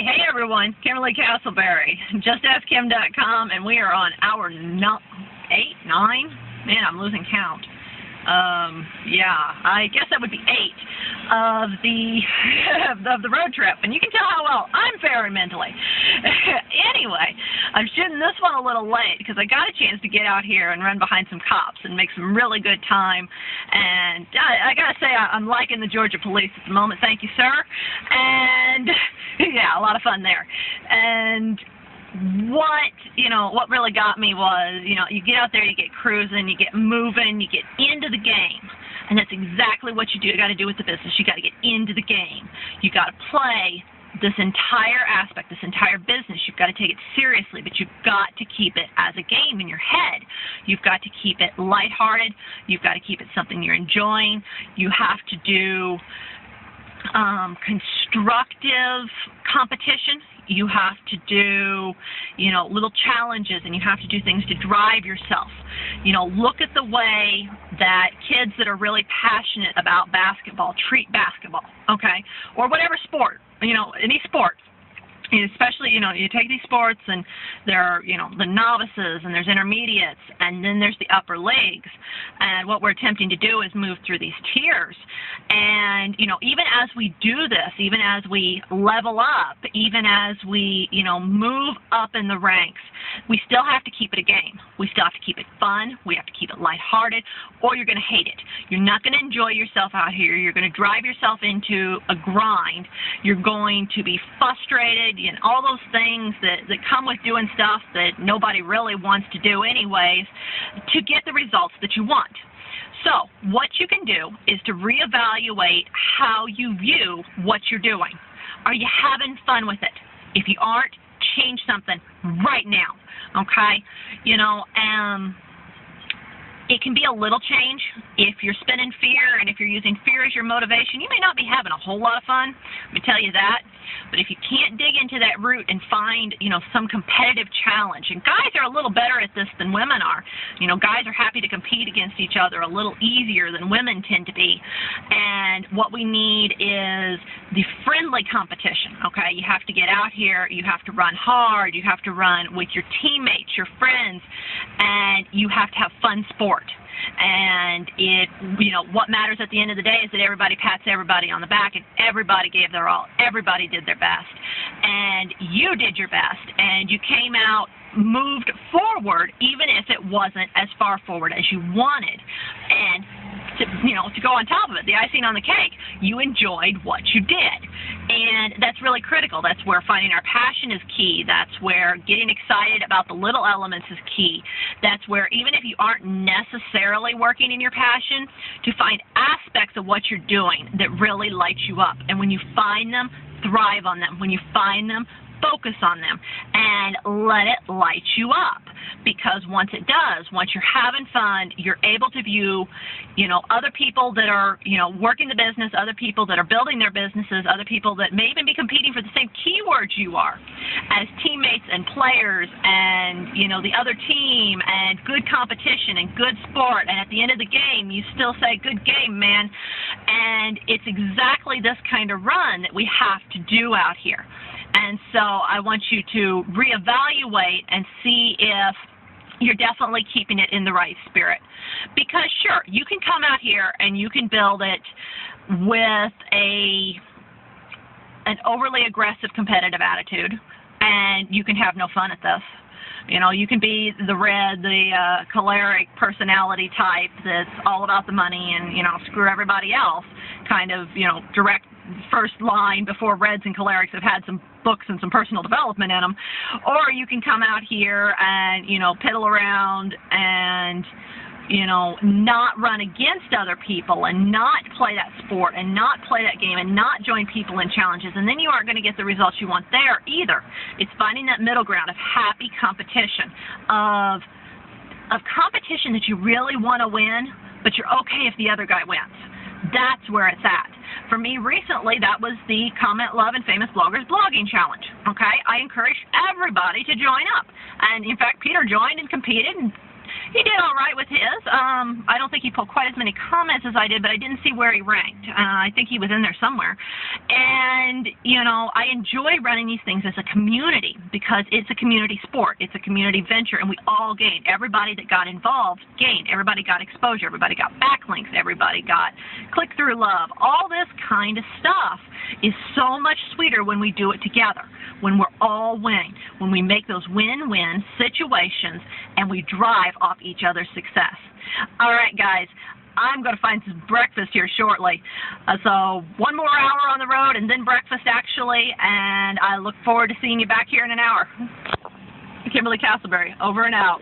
Hey everyone, Kimberly Castleberry, justaskkim.com, and we are on hour 8, 9? Man, I'm losing count. Yeah, I guess that would be 8 of the road trip, and you can tell how well I'm faring mentally. Anyway, I'm shooting this one a little late because I got a chance to get out here and run behind some cops and make some really good time, and I gotta say I'm liking the Georgia police at the moment. Thank you, sir. And yeah, a lot of fun there. And what really got me was, you get out there, you get cruising, you get moving, you get into the game. And that's exactly what you got to do with the business. You got to get into the game. You got to play this entire aspect, this entire business. You've got to take it seriously, but you've got to keep it as a game in your head. You've got to keep it lighthearted. You've got to keep it something you're enjoying. You have to do constructive competition. You have to do, little challenges, and you have to do things to drive yourself. Look at the way that kids that are really passionate about basketball treat basketball, okay? Or whatever sport, any sport. Especially, you take these sports and there are, the novices and there's intermediates and then there's the upper leagues. And what we're attempting to do is move through these tiers. And, even as we do this, even as we level up, even as we, move up in the ranks, we still have to keep it a game. We still have to keep it fun. We have to keep it lighthearted, or you're going to hate it. You're not going to enjoy yourself out here. You're going to drive yourself into a grind. You're going to be frustrated, and all those things that come with doing stuff that nobody really wants to do anyways to get the results that you want. So what you can do is to reevaluate how you view what you're doing. Are you having fun with it? If you aren't, change something right now, okay? It can be a little change. If you're spinning fear and if you're using fear as your motivation, you may not be having a whole lot of fun, let me tell you that. But if you can't dig into that root and find, some competitive challenge, and guys are a little better at this than women are. Guys are happy to compete against each other a little easier than women tend to be. And what we need is the friendly competition, okay? You have to get out here, you have to run hard, you have to run with your teammates, your friends, and you have to have fun sport. And what matters at the end of the day is that everybody pats everybody on the back and everybody gave their all. Everybody did their best. And you did your best. And you came out, moved forward, even if it wasn't as far forward as you wanted. And to go on top of it, the icing on the cake, you enjoyed what you did. And that's really critical. That's where finding our passion is key. That's where getting excited about the little elements is key. That's where, even if you aren't necessarily working in your passion, to find aspects of what you're doing that really light you up. And when you find them, thrive on them. When you find them, focus on them and let it light you up, because once it does, once you're having fun, you're able to view, other people that are, working the business, other people that are building their businesses, other people that may even be competing for the same keywords you are, as teammates and players and, the other team, and good competition and good sport. And at the end of the game, you still say, good game, man. And it's exactly this kind of run that we have to do out here. And so I want you to reevaluate and see if you're definitely keeping it in the right spirit. Because sure, you can come out here and you can build it with an overly aggressive competitive attitude, and you can have no fun at this. You can be the choleric personality type that's all about the money and, screw everybody else, kind of, direct first line before Reds and cholerics have had some books and some personal development in them. Or you can come out here and, piddle around and, not run against other people and not play that sport and not play that game and not join people in challenges. And then you aren't going to get the results you want there either. It's finding that middle ground of happy competition, of competition that you really want to win, but you're okay if the other guy wins. That's where it's at. For me recently, that was the Comment, Love, and Famous Bloggers Blogging Challenge. Okay, I encourage everybody to join up. And in fact, Peter joined and competed, and He did all right with his. I don't think he pulled quite as many comments as I did, but I didn't see where he ranked. I think he was in there somewhere. And, you know, I enjoy running these things as a community because it's a community sport. It's a community venture, and we all gain. Everybody that got involved gained. Everybody got exposure. Everybody got backlinks. Everybody got click-through love. All this kind of stuff is so much sweeter when we do it together, when we're all winning, when we make those win-win situations and we drive off each other's success. All right, guys, I'm going to find some breakfast here shortly. So 1 more hour on the road and then breakfast, actually, and I look forward to seeing you back here in an hour. Kimberly Castleberry, over and out.